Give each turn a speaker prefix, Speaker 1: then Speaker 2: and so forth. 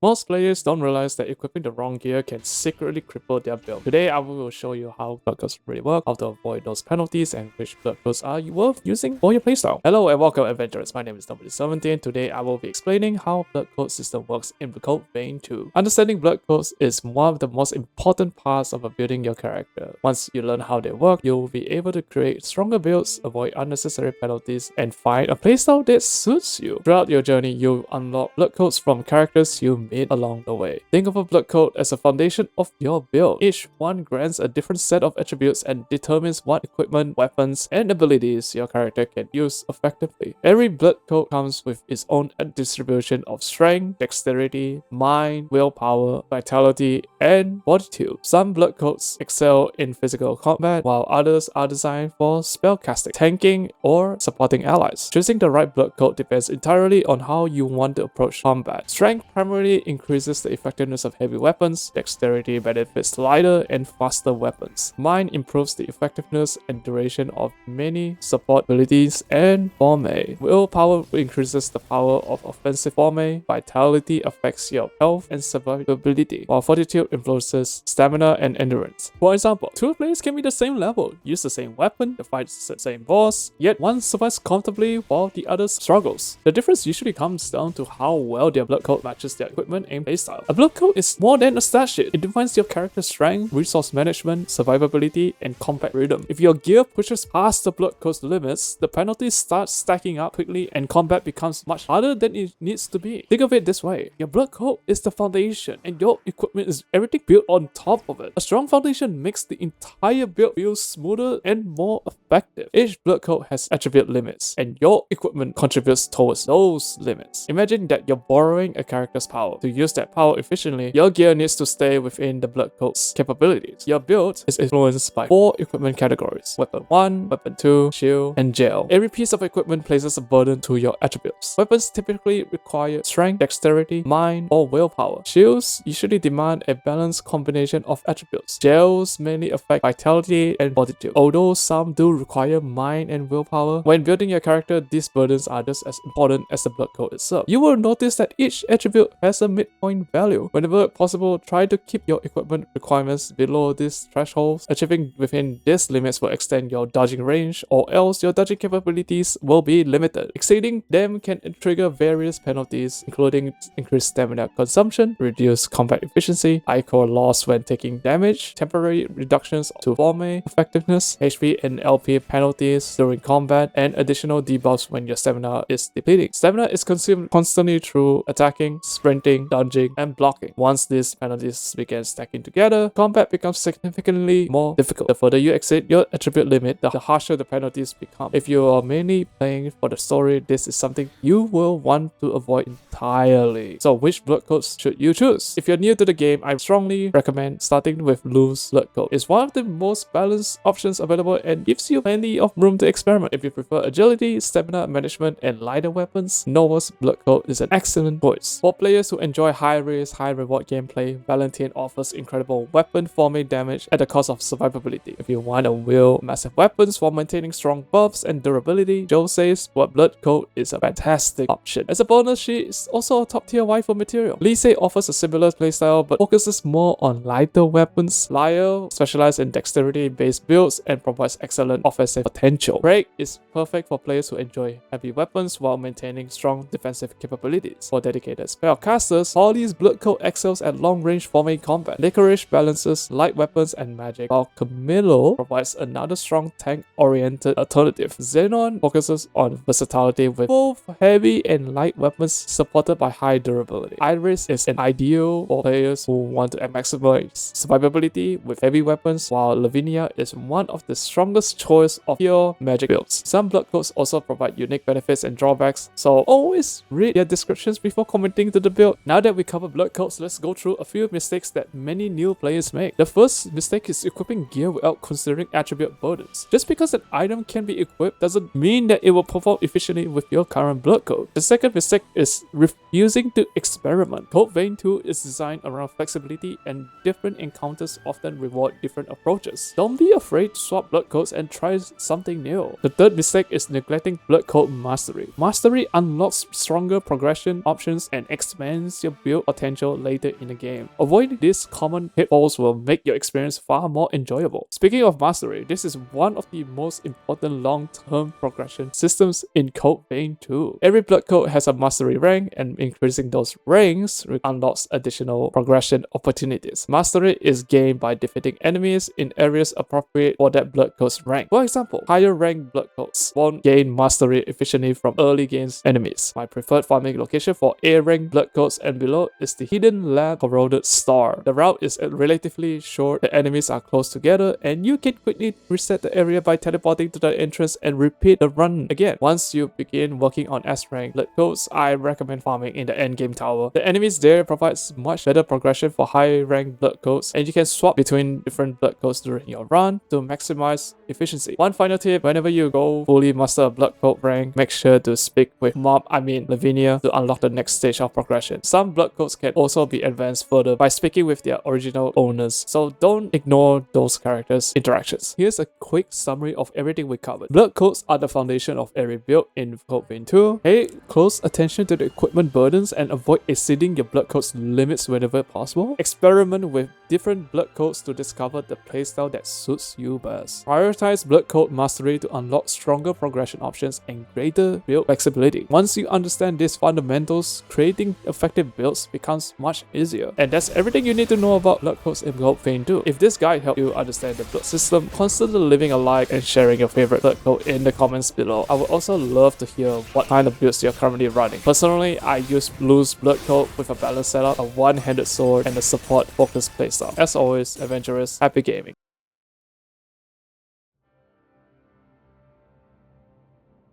Speaker 1: Most players don't realize that equipping the wrong gear can secretly cripple their build. Today I will show you how blood codes really work, how to avoid those penalties, and which blood codes are worth using for your playstyle. Hello and welcome adventurers, my name is W17. Today I will be explaining how blood code system works in Code Vein 2. Understanding blood codes is one of the most important parts of building your character. Once you learn how they work, you will be able to create stronger builds, avoid unnecessary penalties, and find a playstyle that suits you. Throughout your journey, you'll unlock blood codes from characters you meet along the way. Think of a blood code as a foundation of your build. Each one grants a different set of attributes and determines what equipment, weapons, and abilities your character can use effectively. Every blood code comes with its own distribution of strength, dexterity, mind, willpower, vitality, and fortitude. Some blood codes excel in physical combat, while others are designed for spellcasting, tanking, or supporting allies. Choosing the right blood code depends entirely on how you want to approach combat. Strength primarily increases the effectiveness of heavy weapons, dexterity benefits lighter and faster weapons. Mind improves the effectiveness and duration of many support abilities, and forme. Willpower increases the power of offensive forme, vitality affects your health and survivability, while fortitude influences stamina and endurance. For example, two players can be the same level, use the same weapon, fight the same boss, yet one survives comfortably while the other struggles. The difference usually comes down to how well their blood code matches their equipment and playstyle. A blood code is more than a stat sheet. It defines your character's strength, resource management, survivability, and combat rhythm. If your gear pushes past the blood code's limits, the penalties start stacking up quickly and combat becomes much harder than it needs to be. Think of it this way. Your blood code is the foundation and your equipment is everything built on top of it. A strong foundation makes the entire build feel smoother and more effective. Each blood code has attribute limits and your equipment contributes towards those limits. Imagine that you're borrowing a character's power. To use that power efficiently, your gear needs to stay within the blood code's capabilities. Your build is influenced by 4 equipment categories: Weapon 1, Weapon 2, Shield, and Gel. Every piece of equipment places a burden to your attributes. Weapons typically require strength, dexterity, mind, or willpower. Shields usually demand a balanced combination of attributes. Gels mainly affect vitality and fortitude, although some do require mind and willpower. When building your character, these burdens are just as important as the blood code itself. You will notice that each attribute has a midpoint value. Whenever possible, try to keep your equipment requirements below these thresholds. Achieving within these limits will extend your dodging range, or else your dodging capabilities will be limited. Exceeding them can trigger various penalties, including increased stamina consumption, reduced combat efficiency, ichor loss when taking damage, temporary reductions to forme effectiveness, HP and LP penalties during combat, and additional debuffs when your stamina is depleting. Stamina is consumed constantly through attacking, sprinting, dodging, and blocking. Once these penalties begin stacking together, combat becomes significantly more difficult. The further you exceed your attribute limit, the harsher the penalties become. If you are mainly playing for the story, this is something you will want to avoid entirely. So which blood codes should you choose? If you're new to the game, I strongly recommend starting with loose blood code. It's one of the most balanced options available and gives you plenty of room to experiment. If you prefer agility, stamina management, and lighter weapons, Nova's blood code is an excellent choice. For players who enjoy high risk, high reward gameplay, Valentine offers incredible weapon forme damage at the cost of survivability. If you want to wield massive weapons while maintaining strong buffs and durability, Joe says blood code is a fantastic option. As a bonus, she is also a top tier waifu material. Lise offers a similar playstyle but focuses more on lighter weapons. Lyle specializes in dexterity based builds and provides excellent offensive potential. Craig is perfect for players who enjoy heavy weapons while maintaining strong defensive capabilities. For dedicated spellcasters, Holly's blood code excels at long range forme combat. Licorice balances light weapons and magic, while Camilo provides another strong tank oriented alternative. Xenon focuses on versatility with both heavy and light weapons supported by high durability. Iris is an ideal for players who want to maximize survivability with heavy weapons, while Lavinia is one of the strongest choice of pure magic builds. Some blood codes also provide unique benefits and drawbacks, so always read their descriptions before committing to the build. Now that we covered blood codes, let's go through a few mistakes that many new players make. The first mistake is equipping gear without considering attribute burdens. Just because an item can be equipped doesn't mean that it will perform efficiently with your current blood code. The second mistake is refusing to experiment. Code Vein 2 is designed around flexibility, and different encounters often reward different approaches. Don't be afraid to swap blood codes and try something new. The third mistake is neglecting blood code mastery. Mastery unlocks stronger progression options and expands limits your build potential later in the game. Avoiding these common pitfalls will make your experience far more enjoyable. Speaking of mastery, this is one of the most important long-term progression systems in Code Vein 2. Every blood code has a mastery rank, and increasing those ranks unlocks additional progression opportunities. Mastery is gained by defeating enemies in areas appropriate for that blood code's rank. For example, higher ranked blood codes won't gain mastery efficiently from early games enemies. My preferred farming location for A rank blood codes and below is the hidden land corroded star. The route is relatively short, the enemies are close together, and you can quickly reset the area by teleporting to the entrance and repeat the run again. Once you begin working on S rank blood codes, I recommend farming in the endgame tower. The enemies there provides much better progression for high rank blood codes, and you can swap between different blood codes during your run to maximize efficiency. One final tip: whenever you go fully master a blood code rank, make sure to speak with Lavinia to unlock the next stage of progression. Some blood codes can also be advanced further by speaking with their original owners, so don't ignore those characters' interactions. Here's a quick summary of everything we covered. Blood codes are the foundation of every build in Code Vein 2. Pay close attention to the equipment burdens and avoid exceeding your blood code's limits whenever possible. Experiment with different blood codes to discover the playstyle that suits you best. Prioritize blood code mastery to unlock stronger progression options and greater build flexibility. Once you understand these fundamentals, creating effective builds becomes much easier. And that's everything you need to know about blood codes in Code Vein 2. If this guide helped you understand the build system, consider leaving a like and sharing your favorite blood code in the comments below. I would also love to hear what kind of builds you're currently running. Personally, I use Blue's blood code with a balanced setup, a one-handed sword, and a support focused playstyle. As always, adventurers, happy gaming.